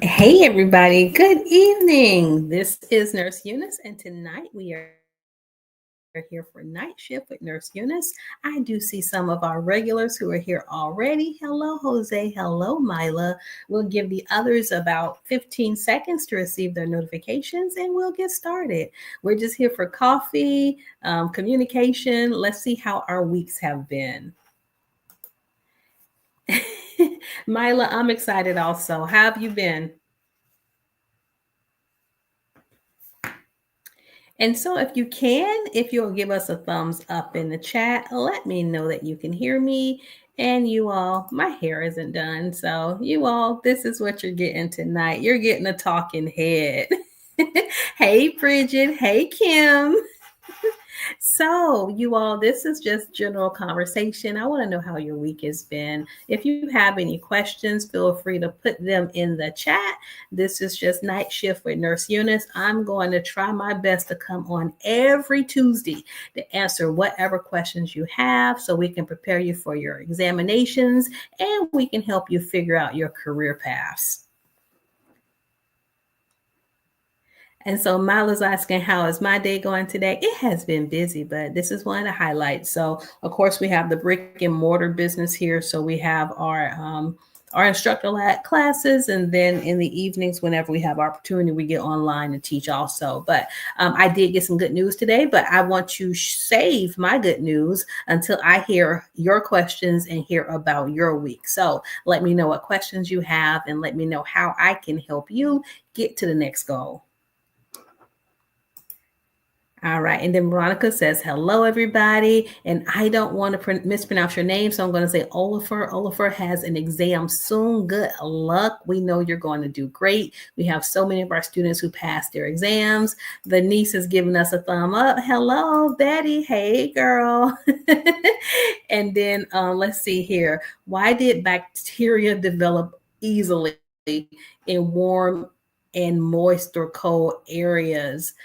Hey, everybody. Good evening. This is Nurse Eunice, and tonight we are here for night shift with Nurse Eunice. I do see some of our regulars who are here already. Hello, Jose. Hello, Mila. We'll give the others about 15 seconds to receive their notifications, and we'll get started. We're just here for coffee, communication. Let's see how our weeks have been. Mila, I'm excited also. How have you been? And so, if you'll give us a thumbs up in the chat, let me know that you can hear me. And you all, my hair isn't done. So, you all, this is what you're getting tonight. You're getting a talking head. Hey, Bridget. Hey, Kim. So, you all, this is just general conversation. I want to know how your week has been. If you have any questions, feel free to put them in the chat. This is just night shift with Nurse Eunice. I'm going to try my best to come on every Tuesday to answer whatever questions you have so we can prepare you for your examinations and we can help you figure out your career paths. And so Mila's asking, how is my day going today? It has been busy, but this is one of the highlights. So, of course, we have the brick and mortar business here. So we have our instructor lab classes, and then in the evenings, whenever we have opportunity, we get online and teach also. But I did get some good news today, but I want to save my good news until I hear your questions and hear about your week. So let me know what questions you have, and let me know how I can help you get to the next goal. All right. And then Veronica says, hello, everybody. And I don't want to mispronounce your name. So I'm going to say Oliver. Oliver has an exam soon. Good luck. We know you're going to do great. We have so many of our students who passed their exams. The niece has given us a thumb up. Hello, Betty. Hey, girl. And then let's see here. Why did bacteria develop easily in warm and moist or cold areas?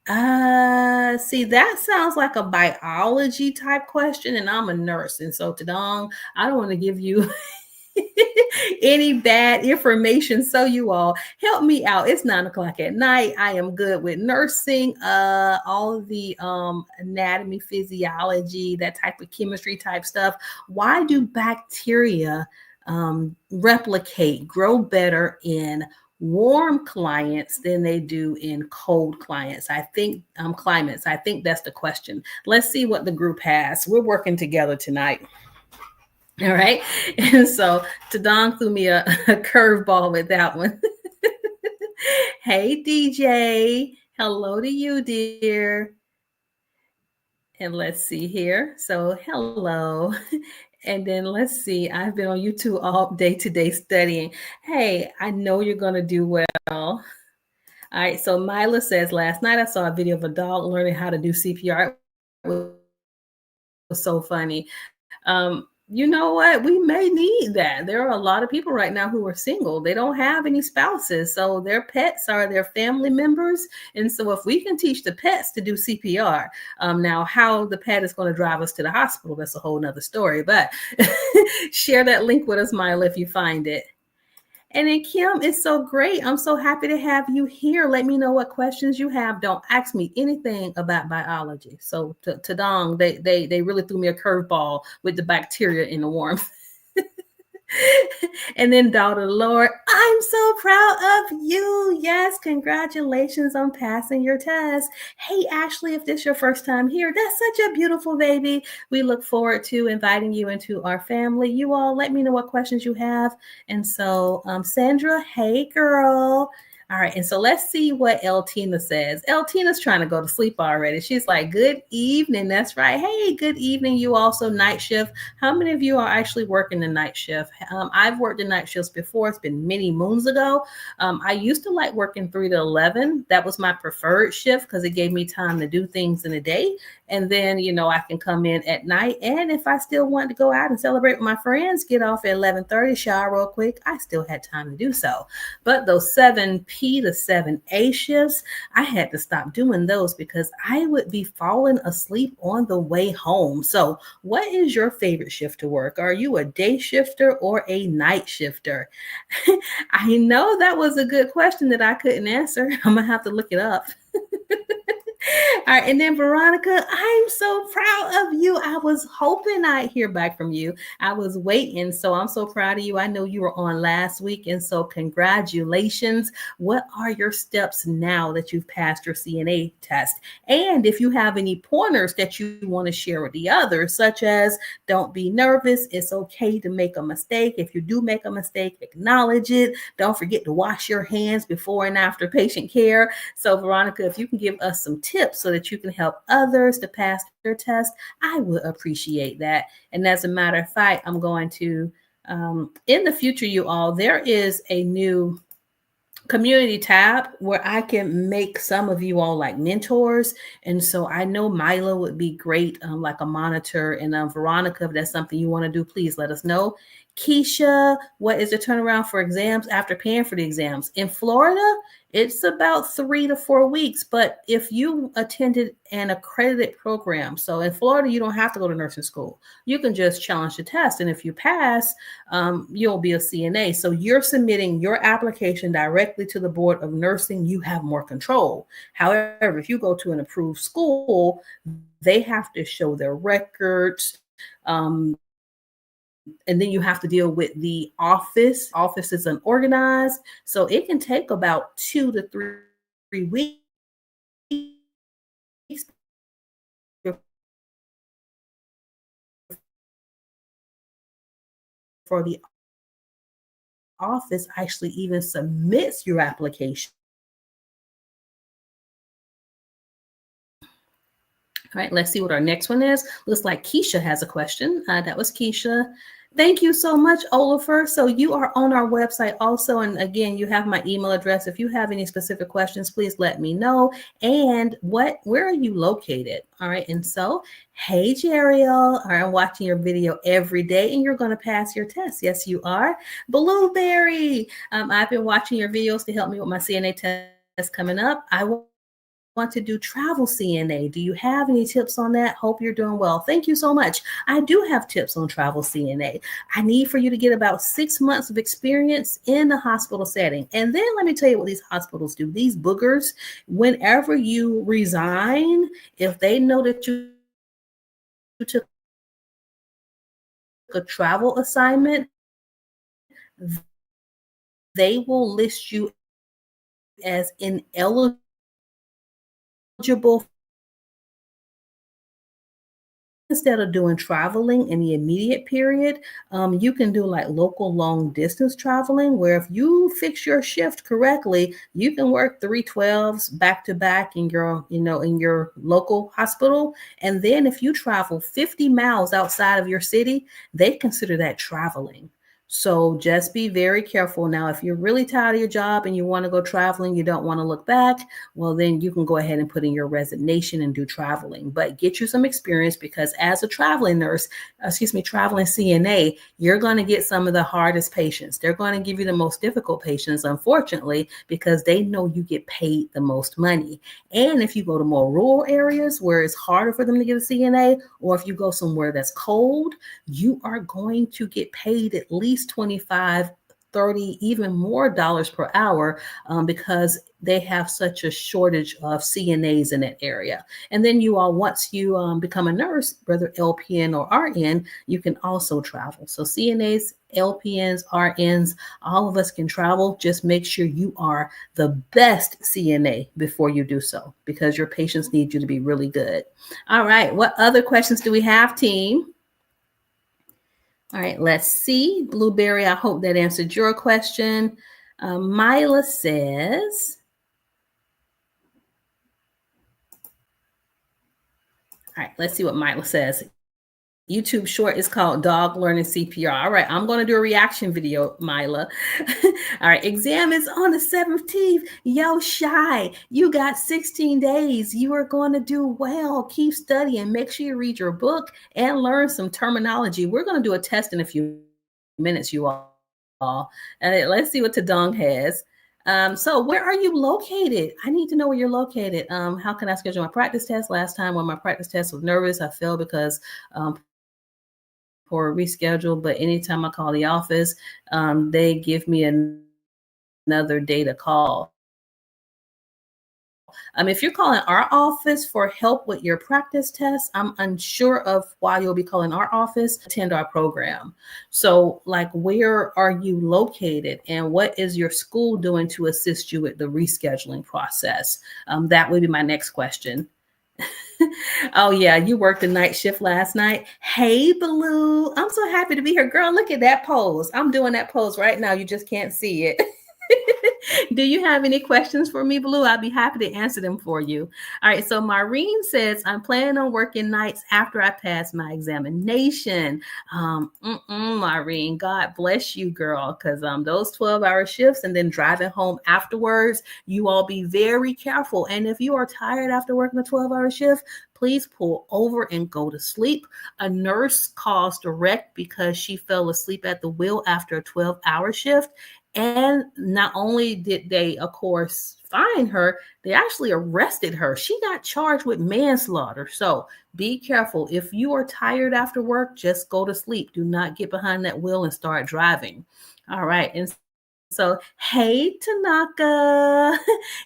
See, that sounds like a biology type question, and I'm a nurse. And so, Tadong, I don't want to give you any bad information. So, you all help me out. It's 9:00 at night. I am good with nursing, all of the anatomy, physiology, that type of chemistry type stuff. Why do bacteria replicate, grow better in warm clients than they do in cold clients? I think climates. I think that's the question. Let's see what the group has. We're working together tonight. All right. And so Tadong threw me a curveball with that one. Hey, DJ. Hello to you, dear. And let's see here. So hello. And then let's see. I've been on YouTube all day today studying. Hey, I know you're going to do well. All right. So Mila says, last night I saw a video of a dog learning how to do CPR. It was so funny. You know what? We may need that. There are a lot of people right now who are single. They don't have any spouses. So their pets are their family members. And so if we can teach the pets to do CPR, now how the pet is going to drive us to the hospital, that's a whole nother story. But share that link with us, Mila, if you find it. And then Kim, it's so great. I'm so happy to have you here. Let me know what questions you have. Don't ask me anything about biology. So to Dong, they really threw me a curveball with the bacteria in the warmth. And then daughter Lord, I'm so proud of you. Yes, congratulations on passing your test. Hey, Ashley, if this is your first time here, that's such a beautiful baby. We look forward to inviting you into our family. You all let me know what questions you have. And so Sandra, hey, girl. All right, and so let's see what Eltina says. Eltina's trying to go to sleep already. She's like, good evening. That's right. Hey, good evening. You also night shift. How many of you are actually working the night shift? I've worked the night shifts before. It's been many moons ago. I used to like working 3 to 11. That was my preferred shift because it gave me time to do things in a day. And then, I can come in at night. And if I still want to go out and celebrate with my friends, get off at 11:30, shower real quick, I still had time to do so. But those 7P to 7A shifts, I had to stop doing those because I would be falling asleep on the way home. So, what is your favorite shift to work? Are you a day shifter or a night shifter? I know that was a good question that I couldn't answer. I'm going to have to look it up. All right. And then Veronica, I'm so proud of you. I was hoping I'd hear back from you. I was waiting. So I'm so proud of you. I know you were on last week. And so congratulations. What are your steps now that you've passed your CNA test? And if you have any pointers that you want to share with the others, such as don't be nervous. It's okay to make a mistake. If you do make a mistake, acknowledge it. Don't forget to wash your hands before and after patient care. So Veronica, if you can give us some tips so that you can help others to pass their test, I would appreciate that. And as a matter of fact, I'm going to, in the future, you all, there is a new community tab where I can make some of you all like mentors. And so I know Mila would be great, like a monitor. And Veronica, if that's something you want to do, please let us know. Keisha, what is the turnaround for exams after paying for the exams? In Florida, it's about 3 to 4 weeks. But if you attended an accredited program, so in Florida, you don't have to go to nursing school. You can just challenge the test. And if you pass, you'll be a CNA. So you're submitting your application directly to the Board of Nursing. You have more control. However, if you go to an approved school, they have to show their records. And then you have to deal with the office. Office is unorganized. So it can take about 2 to 3 weeks for the office actually even submits your application. All right, let's see what our next one is. Looks like Keisha has a question. That was Keisha. Thank you so much, Oliver. So you are on our website also. And again, you have my email address. If you have any specific questions, please let me know. And where are you located? All right. And so, hey, Jeriel, all right, I'm watching your video every day and you're going to pass your test. Yes, you are. Blueberry, I've been watching your videos to help me with my CNA test coming up. I want to do travel CNA. Do you have any tips on that? Hope you're doing well. Thank you so much. I do have tips on travel CNA. I need for you to get about 6 months of experience in the hospital setting. And then let me tell you what these hospitals do. These boogers, whenever you resign, if they know that you took a travel assignment, they will list you as ineligible instead of doing traveling in the immediate period, you can do like local long distance traveling, where if you fix your shift correctly, you can work 312s back to back in your, in your local hospital. And then if you travel 50 miles outside of your city, they consider that traveling. So just be very careful. Now, if you're really tired of your job and you want to go traveling, you don't want to look back, well, then you can go ahead and put in your resignation and do traveling. But get you some experience, because as a traveling traveling CNA, you're going to get some of the hardest patients. They're going to give you the most difficult patients, unfortunately, because they know you get paid the most money. And if you go to more rural areas where it's harder for them to get a CNA, or if you go somewhere that's cold, you are going to get paid at least 25, 30, even more dollars per hour, because they have such a shortage of CNAs in that area. And then you all, once you become a nurse, whether LPN or RN, you can also travel. So CNAs, LPNs, RNs, all of us can travel. Just make sure you are the best CNA before you do so, because your patients need you to be really good. All right, what other questions do we have, team? All right, let's see. Blueberry, I hope that answered your question. Mila says, all right, let's see what Mila says. YouTube short is called Dog Learning CPR. All right, I'm going to do a reaction video, Mila. All right, exam is on the 17th. Yo, Shy, you got 16 days. You are going to do well. Keep studying. Make sure you read your book and learn some terminology. We're going to do a test in a few minutes, you all. And let's see what Tadong has. So where are you located? I need to know where you're located. How can I schedule my practice test? Last time when my practice test was nervous, I failed because for reschedule, but anytime I call the office, they give me another day to call. If you're calling our office for help with your practice test, I'm unsure of why you'll be calling our office. Attend our program. So, like, where are you located, and what is your school doing to assist you with the rescheduling process? That would be my next question. Oh yeah, you worked the night shift last night. Hey, Blue, I'm so happy to be here, girl. Look at that pose. I'm doing that pose right now. You just can't see it. Do you have any questions for me, Blue? I'll be happy to answer them for you. All right, so Maureen says, I'm planning on working nights after I pass my examination. Maureen, God bless you, girl, because those 12-hour shifts and then driving home afterwards, you all be very careful. And if you are tired after working a 12-hour shift, please pull over and go to sleep. A nurse calls direct because she fell asleep at the wheel after a 12-hour shift. And not only did they, of course, fine her, they actually arrested her. She got charged with manslaughter. So be careful. If you are tired after work, just go to sleep. Do not get behind that wheel and start driving. All right. And so, hey, Tanaka.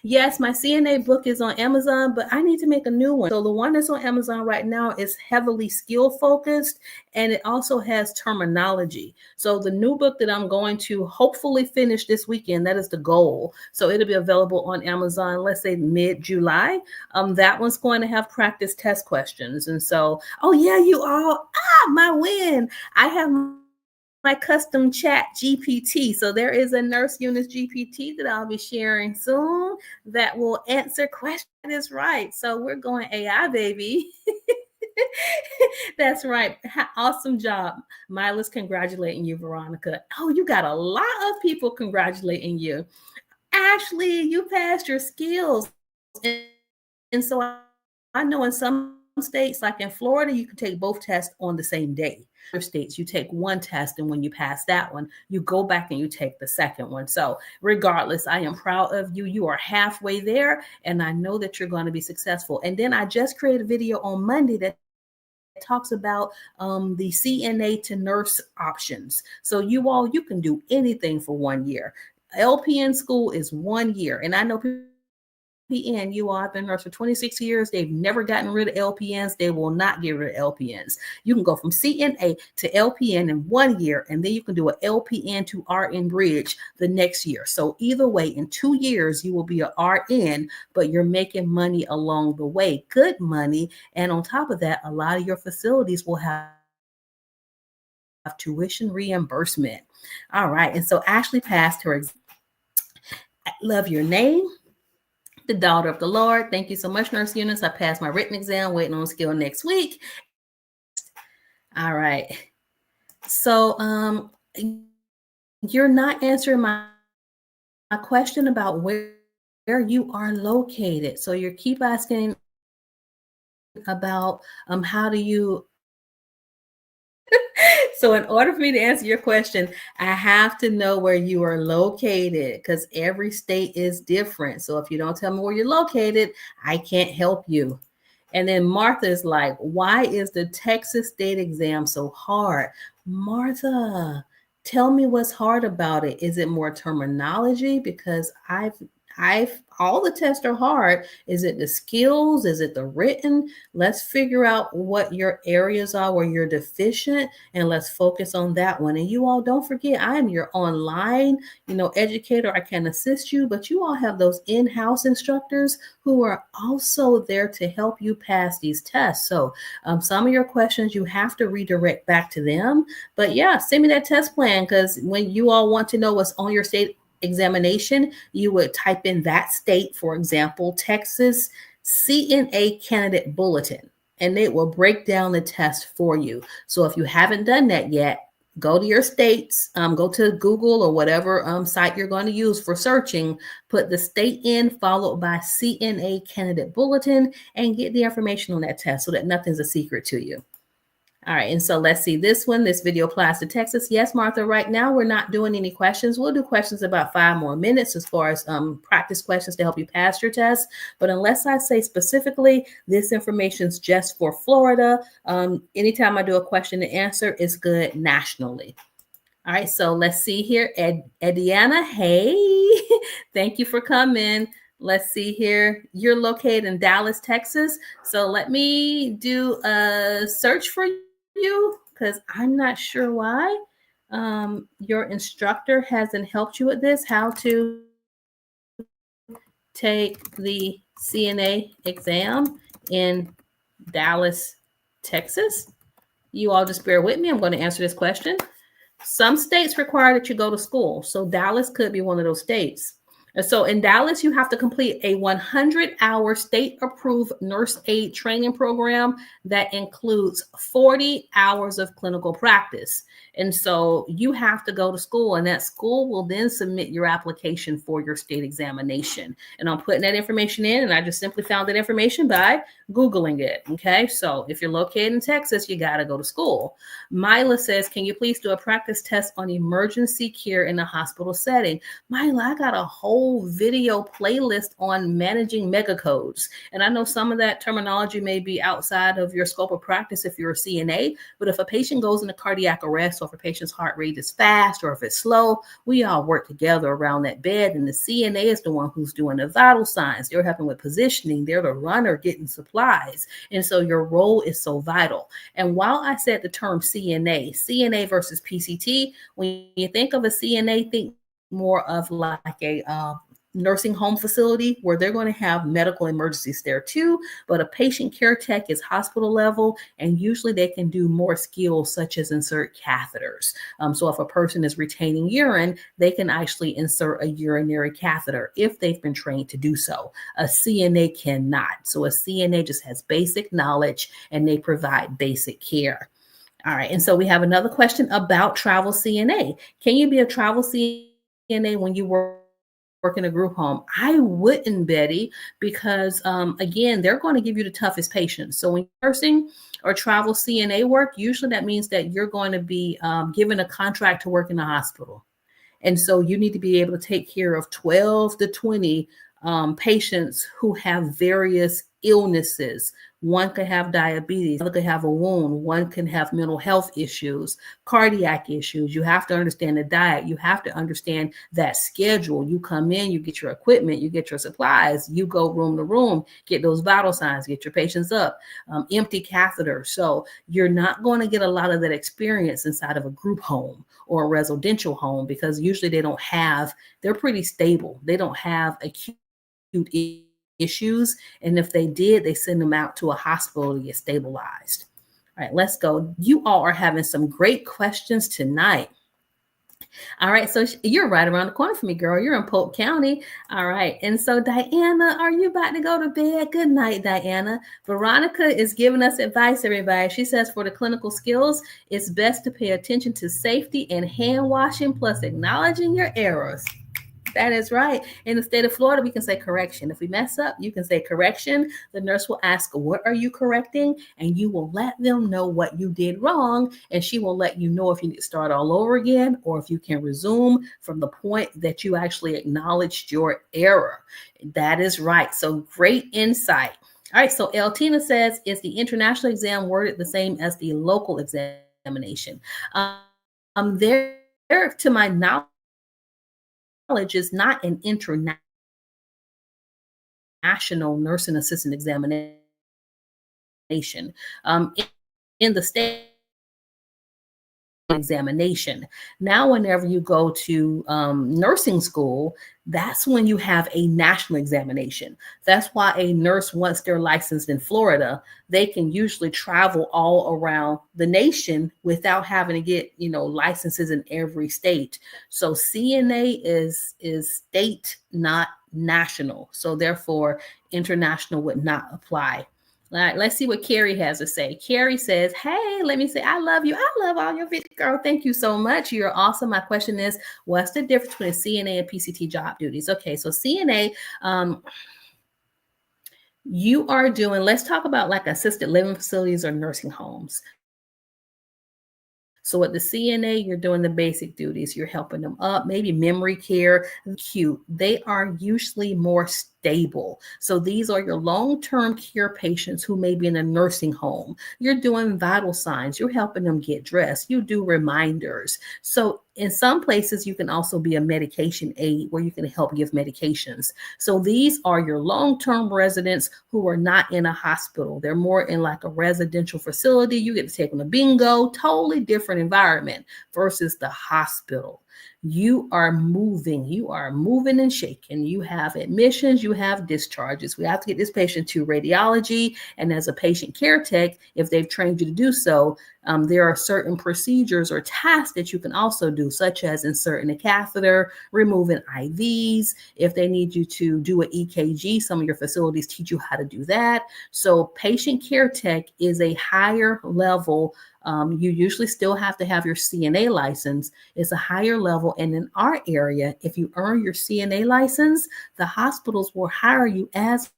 Yes, my CNA book is on Amazon, but I need to make a new one. So the one that's on Amazon right now is heavily skill focused, and it also has terminology. So the new book that I'm going to hopefully finish this weekend, that is the goal. So it'll be available on Amazon, let's say mid-July. That one's going to have practice test questions. And so, oh yeah, you all, my win. I have my custom chat GPT. So there is a Nurse Eunice GPT that I'll be sharing soon that will answer questions. That is right. So we're going AI, baby. That's right. Awesome job. Mila's congratulating you, Veronica. Oh, you got a lot of people congratulating you. Ashley, you passed your skills. And so I know in some states, like in Florida, you can take both tests on the same day. Other states, you take one test, and when you pass that one, you go back and you take the second one. So regardless, I am proud of you. You are halfway there, and I know that you're going to be successful. And then I just created a video on Monday that talks about the CNA to nurse options. So you can do anything for 1 year. LPN school is 1 year, and I know people LPN, you all have been nurse for 26 years. They've never gotten rid of LPNs. They will not get rid of LPNs. You can go from CNA to LPN in 1 year, and then you can do an LPN to RN bridge the next year. So either way, in 2 years, you will be an RN, but you're making money along the way, good money. And on top of that, a lot of your facilities will have tuition reimbursement. All right. And so Ashley passed her exam. I love your name. The daughter of the Lord. Thank you so much, Nurse Eunice. I passed my written exam, waiting on skill next week. All right. So you're not answering my question about where you are located. So you keep asking about how do you so in order for me to answer your question, I have to know where you are located because every state is different. So if you don't tell me where you're located, I can't help you. And then Martha is like, why is the Texas state exam so hard? Martha, tell me what's hard about it. Is it more terminology? Because I've all the tests are hard. Is it the skills? Is it the written? Let's figure out what your areas are where you're deficient, and let's focus on that one. And you all don't forget, I am your online, educator. I can assist you, but you all have those in-house instructors who are also there to help you pass these tests. So some of your questions you have to redirect back to them. But yeah, send me that test plan, because when you all want to know what's on your state examination, you would type in that state, for example, Texas CNA candidate bulletin. and it will break down the test for you. So if you haven't done that yet, go to your states, go to Google or whatever site you're going to use for searching, put the state in, followed by CNA candidate bulletin, and get the information on that test so that nothing's a secret to you. All right, and so let's see this one. This video applies to Texas. Yes, Martha, right now we're not doing any questions. We'll do questions about 5 more minutes as far as practice questions to help you pass your test. But unless I say specifically, this information is just for Florida. Anytime I do a question and answer, it's good nationally. All right, so let's see here. Ediana, hey, thank you for coming. Let's see here. You're located in Dallas, Texas. So let me do a search for you because I'm not sure why your instructor hasn't helped you with this, how to take the CNA exam in Dallas, Texas. You all just bear with me. I'm going to answer this question. Some states require that you go to school. So Dallas could be one of those states. And so in Dallas, you have to complete a 100-hour state-approved nurse aid training program that includes 40 hours of clinical practice. And so you have to go to school, and that school will then submit your application for your state examination. And I'm putting that information in, and I just simply found that information by Googling it. Okay, so if you're located in Texas, you got to go to school. Mila says, can you please do a practice test on emergency care in a hospital setting? Mila, I got a whole video playlist on managing megacodes. And I know some of that terminology may be outside of your scope of practice if you're a CNA, but if a patient goes into cardiac arrest, or if a patient's heart rate is fast or if it's slow, we all work together around that bed. And the CNA is the one who's doing the vital signs. They're helping with positioning. They're the runner getting supplies. And so your role is so vital. And while I said the term CNA versus PCT, when you think of a CNA, think more of like a nursing home facility where they're going to have medical emergencies there too, but a patient care tech is hospital level, and usually they can do more skills such as insert catheters. So if a person is retaining urine, they can actually insert a urinary catheter if they've been trained to do so. A CNA cannot. So a CNA just has basic knowledge and they provide basic care. All right, and so we have another question about travel CNA. Can you be a travel CNA when you work in a group home? I wouldn't, Betty, because again, they're going to give you the toughest patients. So when you're nursing or travel CNA work, usually that means that you're going to be given a contract to work in a hospital. And so you need to be able to take care of 12 to 20 patients who have various illnesses. One could have diabetes, another could have a wound, one can have mental health issues, cardiac issues. You have to understand the diet. You have to understand that schedule. You come in, you get your equipment, you get your supplies, you go room to room, get those vital signs, get your patients up, empty catheter. So you're not going to get a lot of that experience inside of a group home or a residential home because usually they're pretty stable. They don't have acute issues. And if they did, they send them out to a hospital to get stabilized. All right, let's go. You all are having some great questions tonight. All right, so you're right around the corner from me, girl. You're in Polk County. All right, and so Diana, are you about to go to bed? Good night, Diana. Veronica is giving us advice, everybody. She says for the clinical skills, it's best to pay attention to safety and hand washing plus acknowledging your errors. That is right. In the state of Florida, we can say correction. If we mess up, you can say correction. The nurse will ask, what are you correcting? And you will let them know what you did wrong. And she will let you know if you need to start all over again or if you can resume from the point that you actually acknowledged your error. That is right. So great insight. All right. So Eltina says, is the international exam worded the same as the local examination? There, to my knowledge, is not an international nursing assistant examination. In the state examination. Now, whenever you go to nursing school, that's when you have a national examination. That's why a nurse, once they're licensed in Florida, they can usually travel all around the nation without having to get, licenses in every state. So CNA is state, not national. So therefore, international would not apply. All right, let's see what Carrie has to say. Carrie says, hey, let me say, I love you. I love all your videos. Girl, thank you so much. You're awesome. My question is, what's the difference between CNA and PCT job duties? Okay, so CNA, you are doing, let's talk about like assisted living facilities or nursing homes. So at the CNA, you're doing the basic duties. You're helping them up, maybe memory care, cute. They are usually more stable. So these are your long-term care patients who may be in a nursing home. You're doing vital signs. You're helping them get dressed. You do reminders. So in some places, you can also be a medication aid where you can help give medications. So these are your long-term residents who are not in a hospital. They're more in like a residential facility. You get to take them to bingo, totally different environment versus the hospital. You are moving and shaking. You have admissions, you have discharges. We have to get this patient to radiology. And as a patient care tech, if they've trained you to do so, there are certain procedures or tasks that you can also do, such as inserting a catheter, removing IVs. If they need you to do an EKG, some of your facilities teach you how to do that. So patient care tech is a higher level. You usually still have to have your CNA license. It's a higher level. And in our area, if you earn your CNA license, the hospitals will hire you as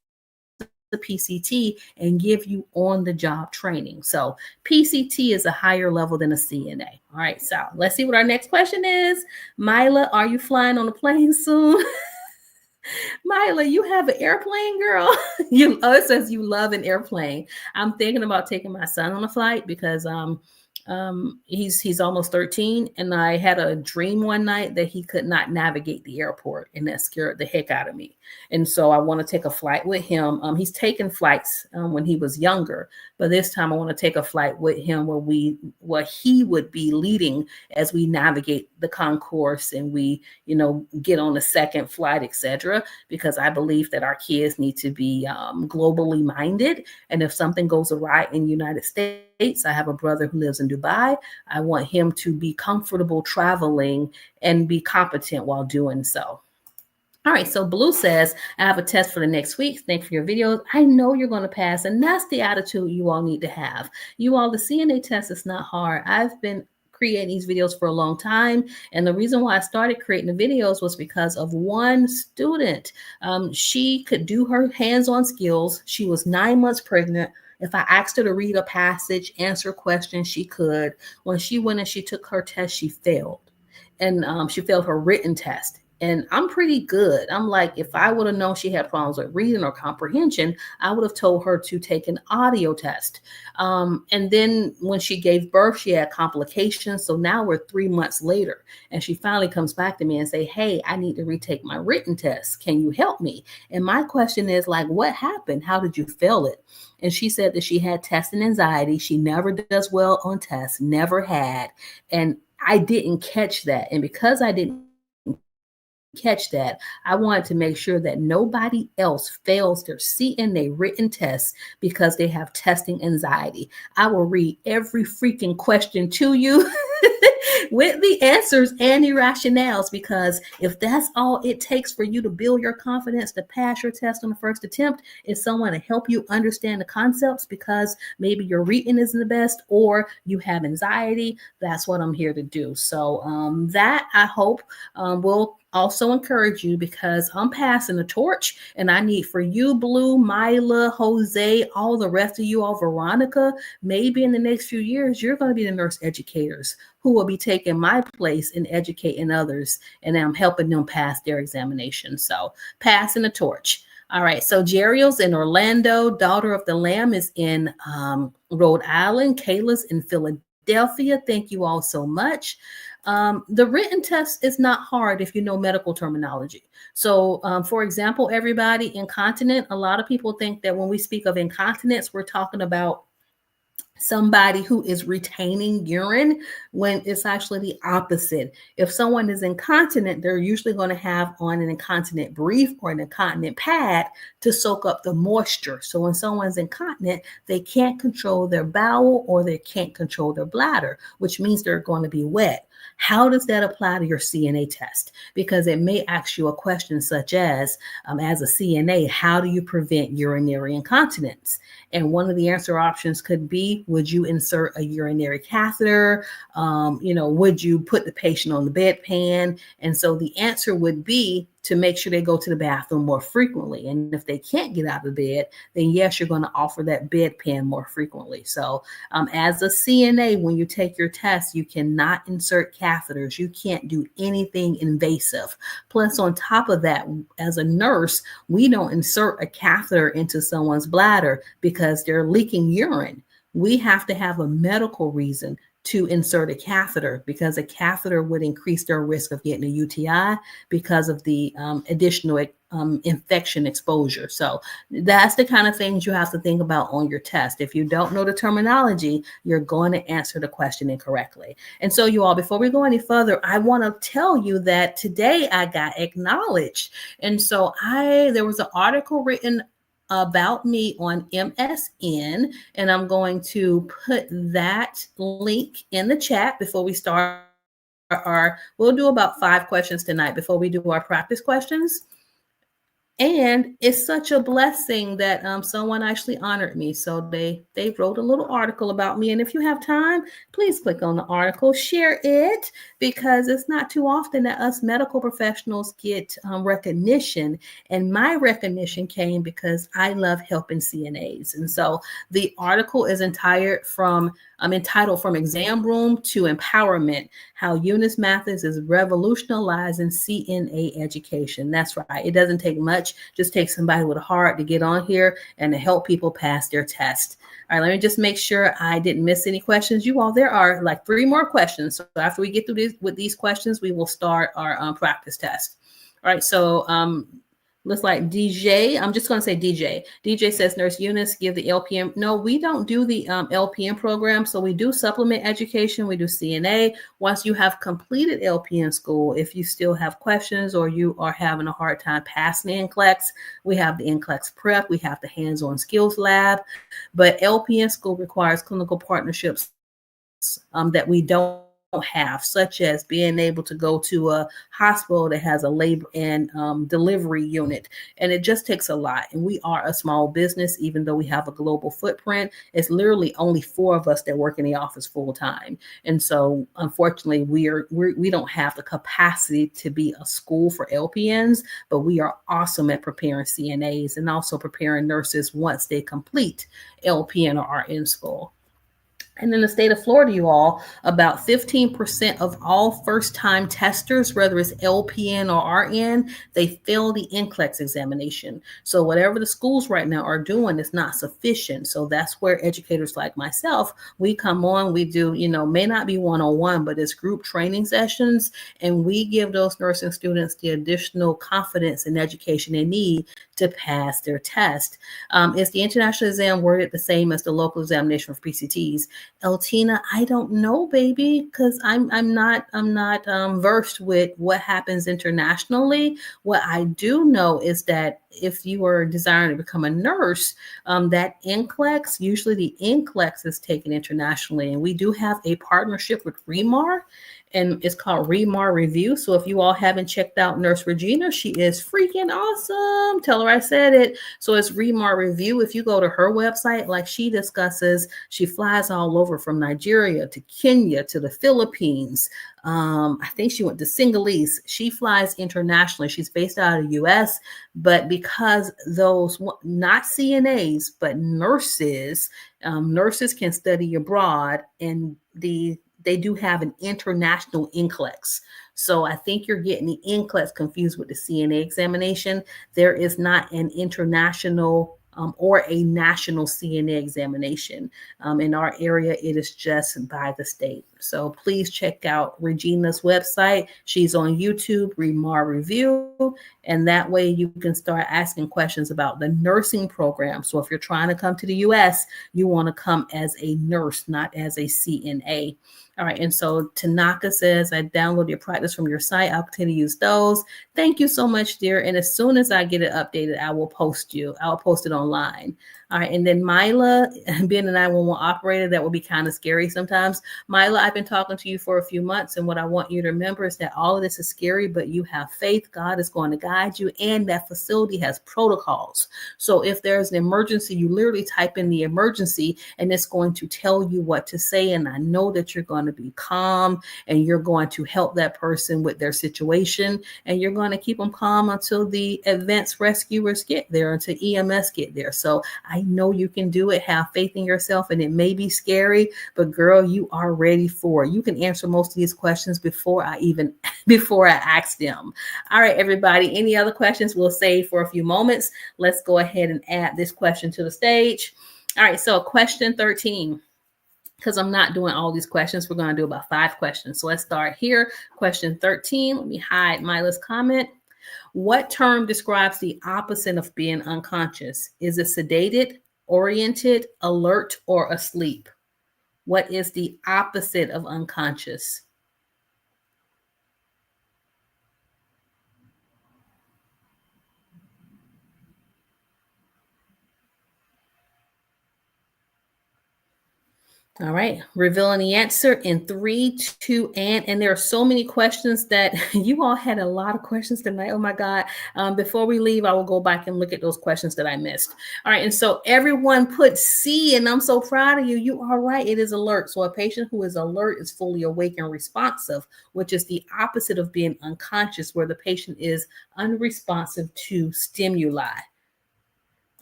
the PCT and give you on-the-job training. So PCT is a higher level than a CNA. All right, so let's see what our next question is. Myla, are you flying on a plane soon? Myla, you have an airplane, girl. It says you love an airplane. I'm thinking about taking my son on a flight because he's almost 13, and I had a dream one night that he could not navigate the airport, and that scared the heck out of me. And so I want to take a flight with him. He's taken flights when he was younger, but this time I want to take a flight with him where he would be leading as we navigate the concourse and we, get on the second flight, etc. Because I believe that our kids need to be globally minded, and if something goes awry in the United States, I have a brother who lives in Dubai. I want him to be comfortable traveling and be competent while doing so. All right, so Blue says, I have a test for the next week. Thanks for your videos. I know you're going to pass, and that's the attitude you all need to have. You all, the CNA test is not hard. I've been creating these videos for a long time, and the reason why I started creating the videos was because of one student. She could do her hands-on skills. She was 9 months pregnant. If I asked her to read a passage, answer questions, she could. When she went and she took her test, she failed. And she failed her written test. And I'm pretty good. I'm like, if I would have known she had problems with reading or comprehension, I would have told her to take an audio test. And then when she gave birth, she had complications. So now we're 3 months later, and she finally comes back to me and say, hey, I need to retake my written test. Can you help me? And my question is like, what happened? How did you fail it? And she said that she had testing anxiety. She never does well on tests, never had. And I didn't catch that. And because I didn't catch that, I wanted to make sure that nobody else fails their CNA written tests because they have testing anxiety. I will read every freaking question to you with the answers and the rationales, because if that's all it takes for you to build your confidence to pass your test on the first attempt is someone to help you understand the concepts because maybe your reading isn't the best or you have anxiety, that's what I'm here to do. So that I hope will also encourage you, because I'm passing the torch and I need for you, Blue, Myla, Jose, all the rest of you, all Veronica, maybe in the next few years, you're going to be the nurse educators who will be taking my place in educating others, and I'm helping them pass their examination. So passing the torch. All right, so Jeriel's in Orlando, Daughter of the Lamb is in Rhode Island, Kayla's in Philadelphia. Thank you all so much. The written test is not hard if you know medical terminology. So, for example, everybody, incontinent, a lot of people think that when we speak of incontinence, we're talking about somebody who is retaining urine when it's actually the opposite. If someone is incontinent, they're usually going to have on an incontinent brief or an incontinent pad to soak up the moisture. So when someone's incontinent, they can't control their bowel or they can't control their bladder, which means they're going to be wet. How does that apply to your CNA test? Because it may ask you a question such as a CNA, how do you prevent urinary incontinence? And one of the answer options could be, would you insert a urinary catheter? Would you put the patient on the bedpan? And so the answer would be to make sure they go to the bathroom more frequently. And if they can't get out of bed, then yes, you're going to offer that bedpan more frequently. So as a CNA, when you take your test, you cannot insert catheters. You can't do anything invasive. Plus, on top of that, as a nurse, we don't insert a catheter into someone's bladder because they're leaking urine. We have to have a medical reason to insert a catheter, because a catheter would increase their risk of getting a UTI because of the additional infection exposure. So that's the kind of things you have to think about on your test. If you don't know the terminology, you're going to answer the question incorrectly. And so you all, before we go any further, I want to tell you that today I got acknowledged. And so there was an article written about me on MSN, and I'm going to put that link in the chat before we start we'll do about 5 questions tonight before we do our practice questions. And it's such a blessing that someone actually honored me. So they wrote a little article about me. And if you have time, please click on the article, share it, because it's not too often that us medical professionals get recognition. And my recognition came because I love helping CNAs. And so the article is entitled From Exam Room to Empowerment, How Eunice Mathis is Revolutionizing CNA Education. That's right. It doesn't take much. Just take somebody with a heart to get on here and to help people pass their test. All right, let me just make sure I didn't miss any questions. You all, there are like 3 more questions. So after we get through these questions, we will start our practice test. All right, so looks like DJ. I'm just going to say DJ. DJ says, Nurse Eunice, give the LPN. No, we don't do the LPN program. So we do supplement education. We do CNA. Once you have completed LPN school, if you still have questions or you are having a hard time passing the NCLEX, we have the NCLEX prep. We have the hands-on skills lab. But LPN school requires clinical partnerships that we don't have, such as being able to go to a hospital that has a labor and delivery unit. And it just takes a lot. And we are a small business, even though we have a global footprint. It's literally only 4 of us that work in the office full time. And so unfortunately, we don't have the capacity to be a school for LPNs, but we are awesome at preparing CNAs and also preparing nurses once they complete LPN or RN school. And in the state of Florida, you all, about 15% of all first-time testers, whether it's LPN or RN, they fail the NCLEX examination. So whatever the schools right now are doing is not sufficient. So that's where educators like myself, we come on, we do, may not be one-on-one, but it's group training sessions, and we give those nursing students the additional confidence and education they need to pass their test. Is the international exam worded the same as the local examination for PCTs? Eltina, I don't know, baby, because I'm not versed with what happens internationally. What I do know is that if you are desiring to become a nurse, that NCLEX, usually the NCLEX is taken internationally, and we do have a partnership with REMAR, and it's called REMAR Review. So if you all haven't checked out Nurse Regina, she is freaking awesome. Tell her I said it. So it's REMAR Review. If you go to her website, like she discusses, she flies all over from Nigeria to Kenya to the Philippines. I think she went to Singapore. She flies internationally. She's based out of the US, but because those, not CNAs, but nurses can study abroad, and they do have an international NCLEX. So I think you're getting the NCLEX confused with the CNA examination. There is not an international or a national CNA examination. In our area, it is just by the state. So please check out Regina's website. She's on YouTube, Remar Review, and that way you can start asking questions about the nursing program. So if you're trying to come to the US, you want to come as a nurse, not as a CNA. All right, and so Tanaka says, I download your practice from your site. I'll continue to use those. Thank you so much, dear. And as soon as I get it updated, I will post you. I'll post it online. All right, and then Mila, being an 911 operator, that will be kind of scary sometimes. Mila, I've been talking to you for a few months, and what I want you to remember is that all of this is scary, but you have faith. God is going to guide you, and that facility has protocols. So if there's an emergency, you literally type in the emergency, and it's going to tell you what to say, and I know that you're going to be calm, and you're going to help that person with their situation, and you're going to keep them calm until the advanced rescuers get there, until EMS get there. So I know you can do it. Have faith in yourself, and it may be scary, but girl, you are ready for it. You can answer most of these questions before I ask them. All right, everybody, any other questions we'll save for a few moments. Let's go ahead and add this question to the stage. All right, so question 13. Because I'm not doing all these questions, we're going to do about 5 questions. So let's start here. Question 13. Let me hide Mila's comment. What term describes the opposite of being unconscious? Is it sedated, oriented, alert, or asleep? What is the opposite of unconscious? All right, revealing the answer in 3, 2, and there are so many questions that you all had a lot of questions tonight. Oh my God. Before we leave, I will go back and look at those questions that I missed. All right, and so everyone put C, and I'm so proud of you. You are right, it is alert. So a patient who is alert is fully awake and responsive, which is the opposite of being unconscious, where the patient is unresponsive to stimuli.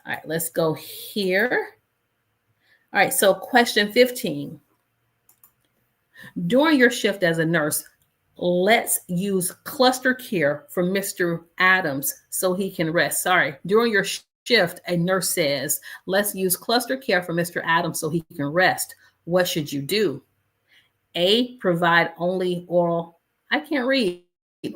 All right, let's go here. All right, so question 15. During your shift as a nurse, let's use cluster care for Mr. Adams so he can rest. Sorry, during your shift, a nurse says, let's use cluster care for Mr. Adams so he can rest. What should you do? A, provide only oral, I can't read.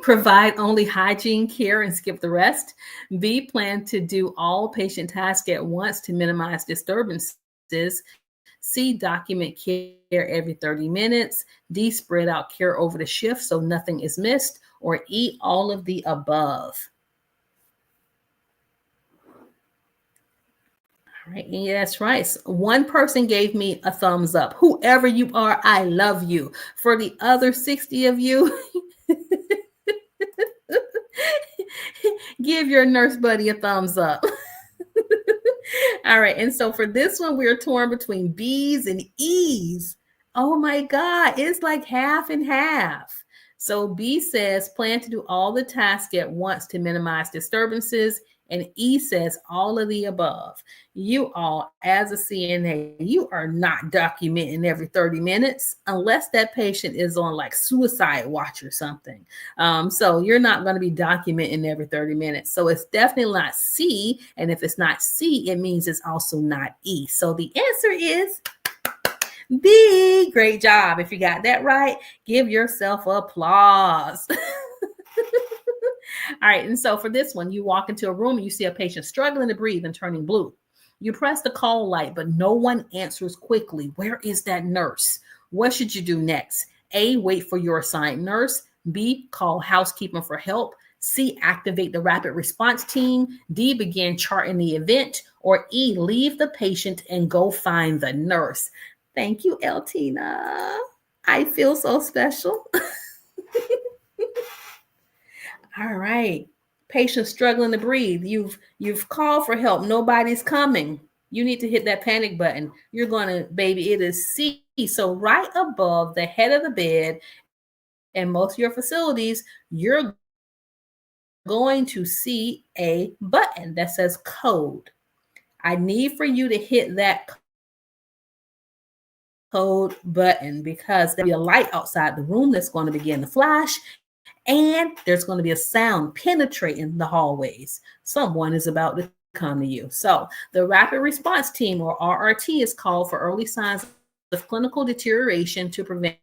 Provide only hygiene care and skip the rest. B, plan to do all patient tasks at once to minimize disturbances. C, document care every 30 minutes. D, spread out care over the shift so nothing is missed. Or E, all of the above. All right, yeah, that's right. One person gave me a thumbs up. Whoever you are, I love you. For the other 60 of you, give your nurse buddy a thumbs up. All right, and so for this one, we're torn between B's and E's. Oh my God, it's like half and half. So B says, plan to do all the tasks at once to minimize disturbances. And E says all of the above. You all, as a CNA, you are not documenting every 30 minutes unless that patient is on like suicide watch or something. So you're not going to be documenting every 30 minutes. So it's definitely not C. And if it's not C, it means it's also not E. So the answer is B. Great job. If you got that right, give yourself applause. All right, and so for this one, you walk into a room and you see a patient struggling to breathe and turning blue. You press the call light, but no one answers quickly. Where is that nurse? What should you do next? A, wait for your assigned nurse. B, call housekeeping for help. C, activate the rapid response team. D, begin charting the event. Or E, leave the patient and go find the nurse. Thank you, Eltina. I feel so special. All right. Patient struggling to breathe. You've called for help. Nobody's coming. You need to hit that panic button. You're going to, baby, it is C. So right above the head of the bed in most of your facilities, you're going to see a button that says code. I need for you to hit that code button because there'll be a light outside the room that's going to begin to flash. And there's going to be a sound penetrating the hallways. Someone is about to come to you. So the rapid response team, or RRT, is called for early signs of clinical deterioration to prevent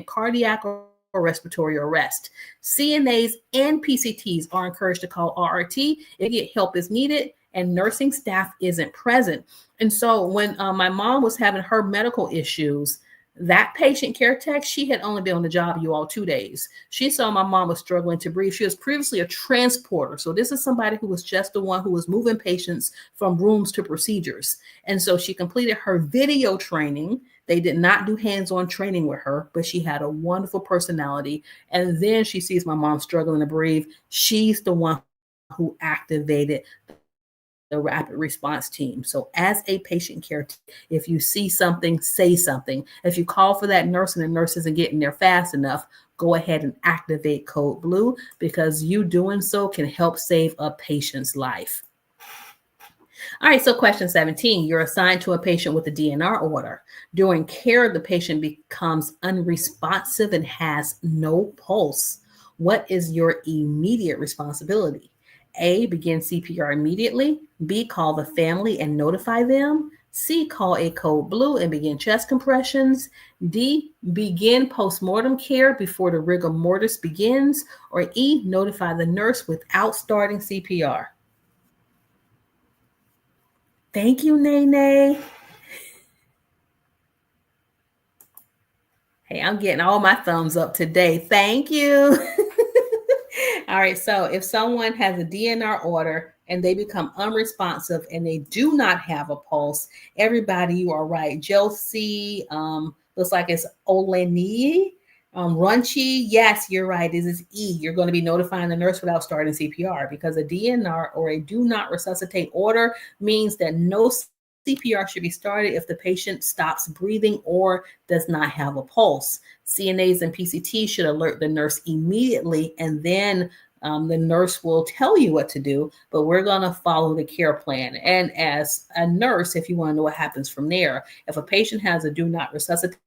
cardiac or respiratory arrest. CNAs and PCTs are encouraged to call RRT if get help is needed and nursing staff isn't present. And so when my mom was having her medical issues, that patient care tech, she had only been on the job, you all, 2 days. She saw my mom was struggling to breathe. She was previously a transporter. So this is somebody who was just the one who was moving patients from rooms to procedures. And so she completed her video training. They did not do hands-on training with her, but she had a wonderful personality. And then she sees my mom struggling to breathe. She's the one who activated the rapid response team. So as a patient care team, if you see something, say something. If you call for that nurse and the nurse isn't getting there fast enough, go ahead and activate code blue, because you doing so can help save a patient's life. All right, so question 17, you're assigned to a patient with a DNR order. During care, the patient becomes unresponsive and has no pulse. What is your immediate responsibility? A, begin CPR immediately. B, call the family and notify them. C, call a code blue and begin chest compressions. D, begin postmortem care before the rigor mortis begins. Or E, notify the nurse without starting CPR. Thank you, Nene. Hey, I'm getting all my thumbs up today. Thank you. All right, so if someone has a DNR order and they become unresponsive and they do not have a pulse, everybody, you are right. Josie, looks like it's Oleni. Runchy, yes, you're right. This is E. You're going to be notifying the nurse without starting CPR, because a DNR or a do not resuscitate order means that no CPR should be started if the patient stops breathing or does not have a pulse. CNAs and PCT should alert the nurse immediately, and then the nurse will tell you what to do, but we're going to follow the care plan. And as a nurse, if you want to know what happens from there, if a patient has a do not resuscitate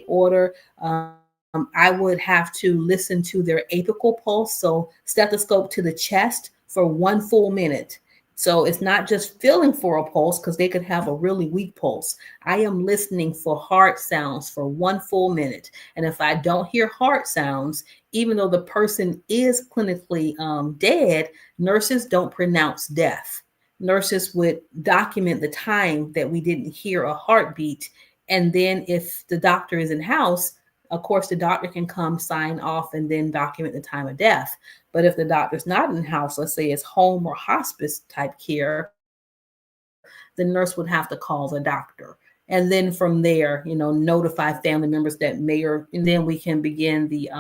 order, I would have to listen to their apical pulse, so stethoscope to the chest for 1 full minute. So it's not just feeling for a pulse, because they could have a really weak pulse. I am listening for heart sounds for 1 full minute. And if I don't hear heart sounds, even though the person is clinically dead, nurses don't pronounce death. Nurses would document the time that we didn't hear a heartbeat. And then if the doctor is in house, of course, the doctor can come, sign off, and then document the time of death. But if the doctor's not in house, let's say it's home or hospice type care, the nurse would have to call the doctor. And then from there, notify family members that may, or, and then we can begin the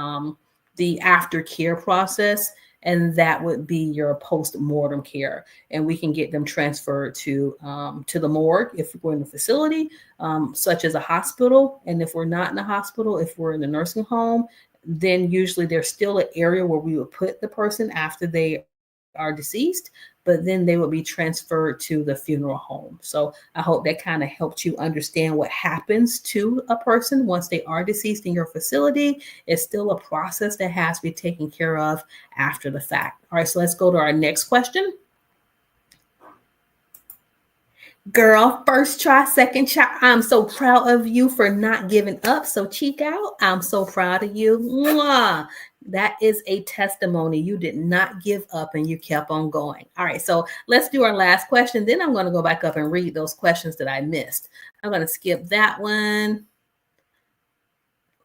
aftercare process. And that would be your post-mortem care. And we can get them transferred to the morgue if we're in a facility, such as a hospital. And if we're not in a hospital, if we're in a nursing home, then usually there's still an area where we would put the person after they are deceased, but then they would be transferred to the funeral home. So I hope that kind of helped you understand what happens to a person once they are deceased in your facility. It's still a process that has to be taken care of after the fact. All right, so let's go to our next question. Girl, first try, second try. I'm so proud of you for not giving up. So cheek out. I'm so proud of you. Mwah. That is a testimony. You did not give up and you kept on going. All right, so let's do our last question. Then I'm going to go back up and read those questions that I missed. I'm going to skip that one.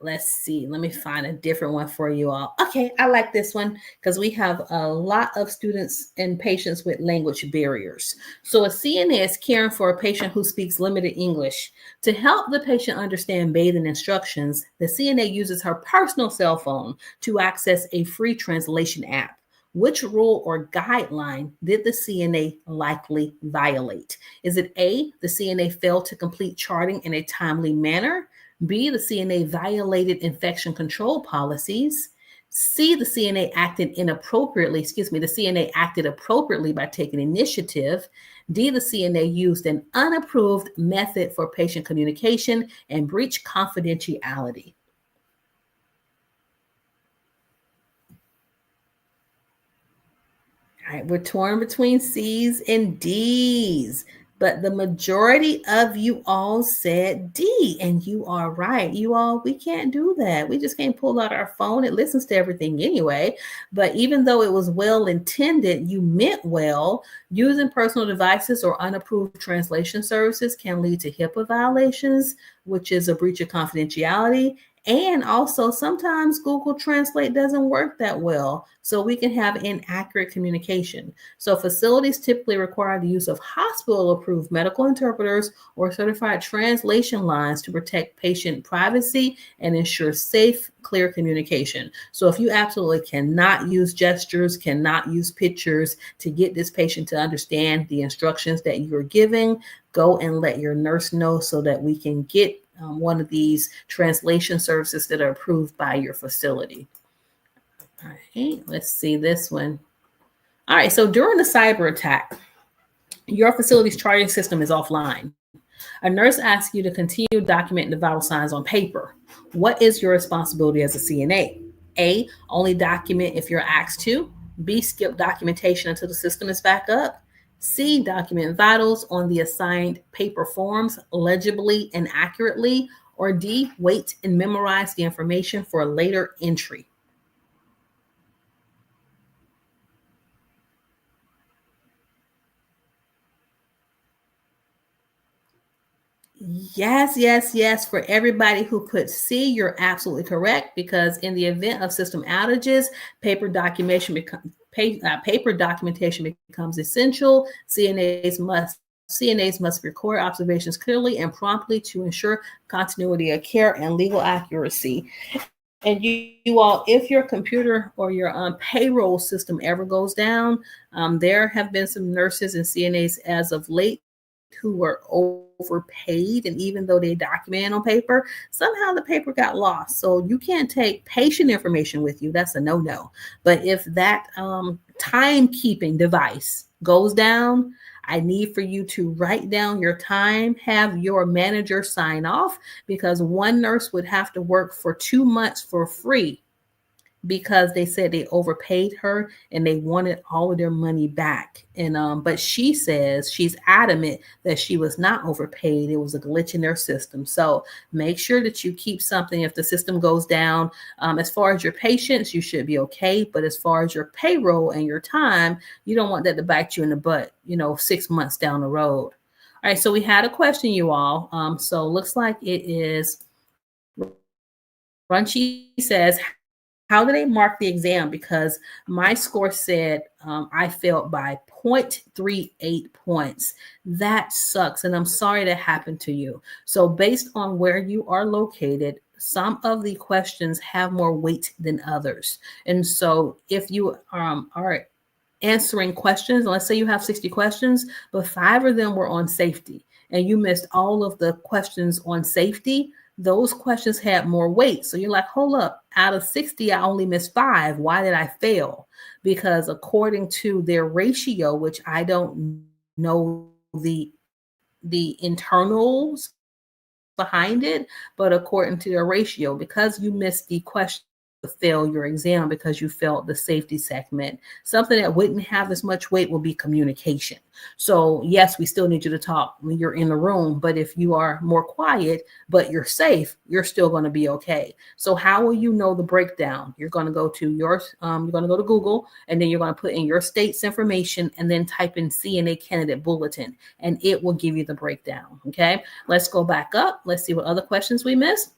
Let's see. Let me find a different one for you all. Okay, I like this one because we have a lot of students and patients with language barriers. So a CNA is caring for a patient who speaks limited English. To help the patient understand bathing instructions, the CNA uses her personal cell phone to access a free translation app. Which rule or guideline did the CNA likely violate? Is it A, the CNA failed to complete charting in a timely manner? B, the CNA violated infection control policies. C, the CNA acted inappropriately, the CNA acted appropriately by taking initiative. D, the CNA used an unapproved method for patient communication and breached confidentiality. All right, we're torn between C's and D's. But the majority of you all said D, and you are right. You all, we can't do that. We just can't pull out our phone. It listens to everything anyway. But even though it was well intended, you meant well. Using personal devices or unapproved translation services can lead to HIPAA violations, which is a breach of confidentiality. And also, sometimes Google Translate doesn't work that well, so we can have inaccurate communication. So, facilities typically require the use of hospital approved medical interpreters or certified translation lines to protect patient privacy and ensure safe, clear communication. So, if you absolutely cannot use gestures, cannot use pictures to get this patient to understand the instructions that you're giving, go and let your nurse know so that we can get one of these translation services that are approved by your facility. All right, let's see this one. All right, so during the cyber attack, your facility's charting system is offline. A nurse asks you to continue documenting the vital signs on paper. What is your responsibility as a CNA? A, only document if you're asked to. B, skip documentation until the system is back up. C, document vitals on the assigned paper forms legibly and accurately. Or D, wait and memorize the information for later entry. Yes, yes, yes. For everybody who put C, you're absolutely correct because in the event of system outages, paper documentation becomes essential. CNAs must record observations clearly and promptly to ensure continuity of care and legal accuracy. And you all, if your computer or your payroll system ever goes down, there have been some nurses and CNAs as of late who were overpaid. And even though they documented on paper, somehow the paper got lost. So you can't take patient information with you. That's a no-no. But if that timekeeping device goes down, I need for you to write down your time, have your manager sign off, because one nurse would have to work for 2 months for free because they said they overpaid her and they wanted all of their money back. And but she says she's adamant that she was not overpaid. It was a glitch in their system. So make sure that you keep something if the system goes down. As far as your patients, you should be okay. But as far as your payroll and your time, you don't want that to bite you in the butt, 6 months down the road. All right, so we had a question, you all. So looks like it is Runchy says, how do they mark the exam? Because my score said I failed by 0.38 points. That sucks. And I'm sorry that happened to you. So based on where you are located, some of the questions have more weight than others. And so if you are answering questions, let's say you have 60 questions, but 5 of them were on safety, and you missed all of the questions on safety, those questions had more weight. So you're like, hold up, out of 60, I only missed 5. Why did I fail? Because according to their ratio, which I don't know the internals behind it, but according to their ratio, because you missed the question, fail your exam because you failed the safety segment. Something that wouldn't have as much weight will be communication. So yes, we still need you to talk when you're in the room, but if you are more quiet, but you're safe, you're still going to be okay. So how will you know the breakdown? You're going to go to Google, and then you're going to put in your state's information and then type in CNA candidate bulletin, and it will give you the breakdown. Okay, let's go back up. Let's see what other questions we missed.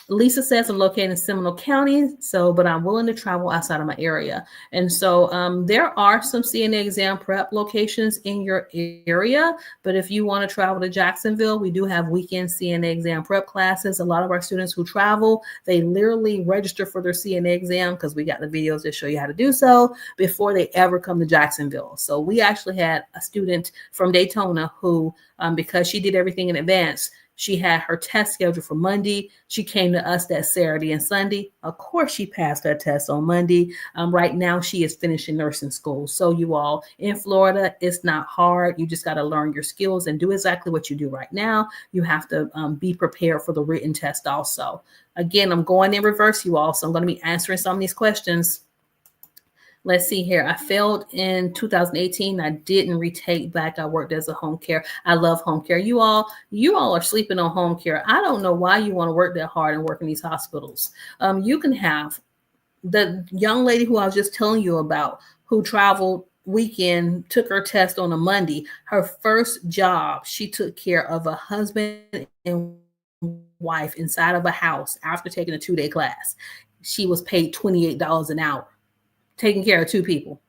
Lisa says, I'm located in Seminole County, but I'm willing to travel outside of my area. And so there are some CNA exam prep locations in your area, but if you want to travel to Jacksonville, we do have weekend CNA exam prep classes. A lot of our students who travel, they literally register for their CNA exam because we got the videos that show you how to do so before they ever come to Jacksonville. So we actually had a student from Daytona who, because she did everything in advance, she had her test scheduled for Monday. She came to us that Saturday and Sunday. Of course, she passed her test on Monday. Right now, she is finishing nursing school. So you all in Florida, it's not hard. You just got to learn your skills and do exactly what you do right now. You have to be prepared for the written test also. Again, I'm going in reverse, you all. So I'm going to be answering some of these questions. Let's see here. I failed in 2018. I didn't retake back. I worked as a home care. I love home care. You all are sleeping on home care. I don't know why you want to work that hard and work in these hospitals. You can have the young lady who I was just telling you about, who traveled weekend, took her test on a Monday. Her first job, she took care of a husband and wife inside of a house after taking a 2-day class. She was paid $28 an hour, taking care of two people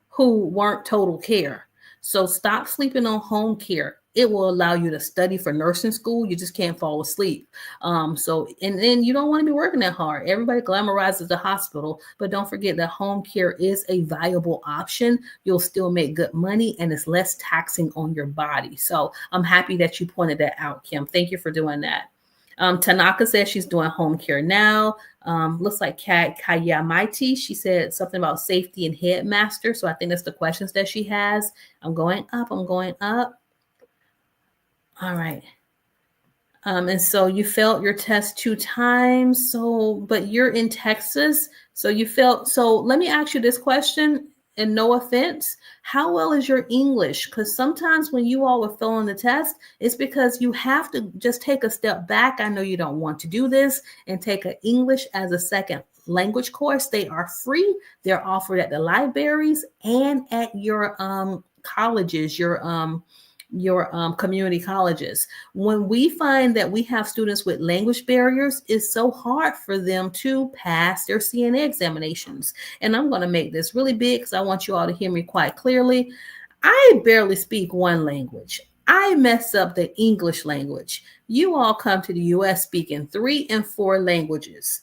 who weren't total care. So stop sleeping on home care. It will allow you to study for nursing school. You just can't fall asleep. And then you don't want to be working that hard. Everybody glamorizes the hospital, but don't forget that home care is a viable option. You'll still make good money and it's less taxing on your body. So I'm happy that you pointed that out, Kim. Thank you for doing that. Tanaka says she's doing home care now. Looks like Kayamaiti, she said something about safety and headmaster. So I think that's the questions that she has. I'm going up. All right. And so you failed your test 2 times. But you're in Texas. So you failed. So let me ask you this question, and no offense. How well is your English? Because sometimes when you all are failing the test, it's because you have to just take a step back. I know you don't want to do this, and take an English as a second language course. They are free. They're offered at the libraries and at your colleges, your community colleges. When we find that we have students with language barriers, it's so hard for them to pass their CNA examinations. And I'm going to make this really big because I want you all to hear me quite clearly. I barely speak one language. I mess up the English language. You all come to the US speaking 3 and 4 languages.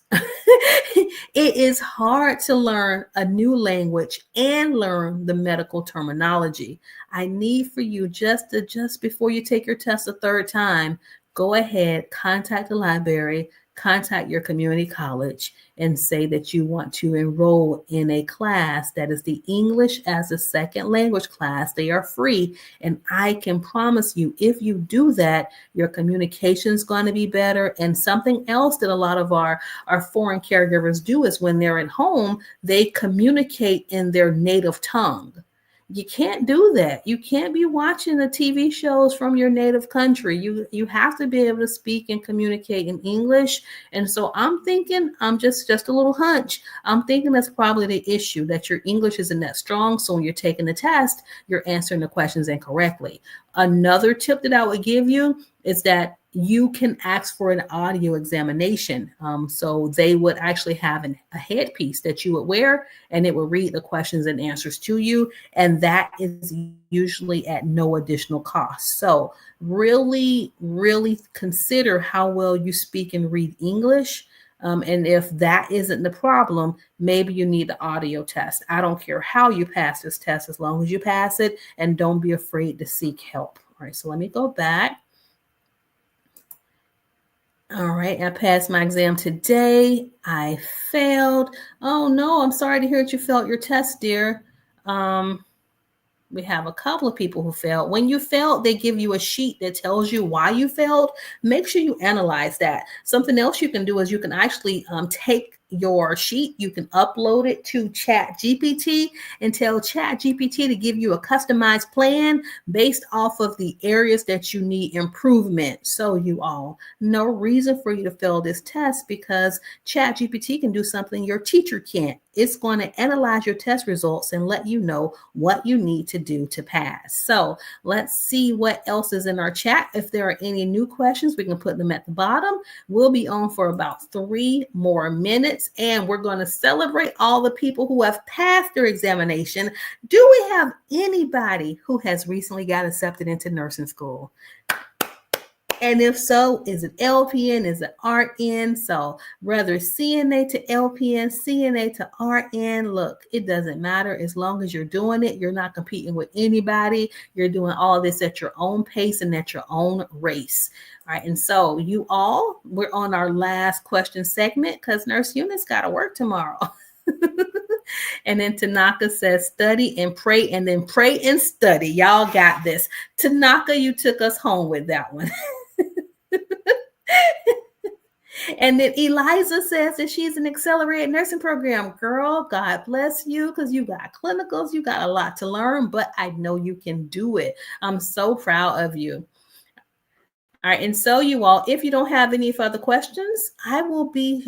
It is hard to learn a new language and learn the medical terminology. I need for you just before you take your test a 3rd time, go ahead, contact the library, contact your community college, and say that you want to enroll in a class that is the English as a second language class. They are free. And I can promise you, if you do that, your communication is going to be better. And something else that a lot of our foreign caregivers do is when they're at home, they communicate in their native tongue. You can't do that. You can't be watching the TV shows from your native country. You have to be able to speak and communicate in English. And so I'm thinking, just a little hunch. I'm thinking that's probably the issue, that your English isn't that strong. So when you're taking the test, you're answering the questions incorrectly. Another tip that I would give you is that you can ask for an audio examination. So they would actually have a headpiece that you would wear, and it will read the questions and answers to you. And that is usually at no additional cost. So really, really consider how well you speak and read English. And if that isn't the problem, maybe you need the audio test. I don't care how you pass this test, as long as you pass it, and don't be afraid to seek help. All right, so let me go back. All right, I passed my exam today. I failed. Oh no, I'm sorry to hear that you failed your test, dear. We have a couple of people who failed. When you failed, they give you a sheet that tells you why you failed. Make sure you analyze that. Something else you can do is you can actually take your sheet, you can upload it to ChatGPT and tell ChatGPT to give you a customized plan based off of the areas that you need improvement. So you all, no reason for you to fail this test, because ChatGPT can do something your teacher can't. It's going to analyze your test results and let you know what you need to do to pass. So let's see what else is in our chat. If there are any new questions, we can put them at the bottom. We'll be on for about 3 more minutes, and we're going to celebrate all the people who have passed their examination. Do we have anybody who has recently got accepted into nursing school? And if so, is it LPN? Is it RN? So whether CNA to LPN, CNA to RN, look, it doesn't matter. As long as you're doing it, you're not competing with anybody. You're doing all this at your own pace and at your own race. All right. And so you all, we're on our last question segment because Nurse Eunice got to work tomorrow. And then Tanaka says, study and pray, and then pray and study. Y'all got this. Tanaka, you took us home with that one. And then Eliza says that she's an accelerated nursing program. Girl, God bless you, because you got clinicals, you got a lot to learn, but I know you can do it. I'm so proud of you. All right, and so you all, if you don't have any further questions, I will be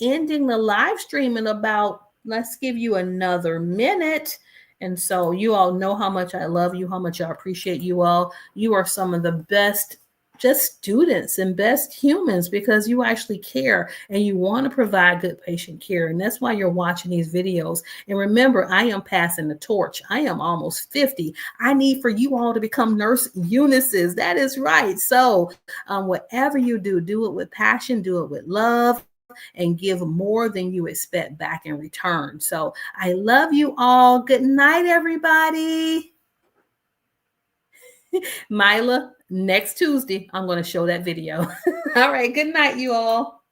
ending the live stream in about, let's give you another minute. And so you all know how much I love you, how much I appreciate you all. You are some of the best just students and best humans, because you actually care and you want to provide good patient care. And that's why you're watching these videos. And remember, I am passing the torch. I am almost 50. I need for you all to become Nurse Eunices. That is right. So whatever you do, do it with passion, do it with love, and give more than you expect back in return. So I love you all. Good night, everybody. Mila, next Tuesday, I'm going to show that video. All right. Good night, you all.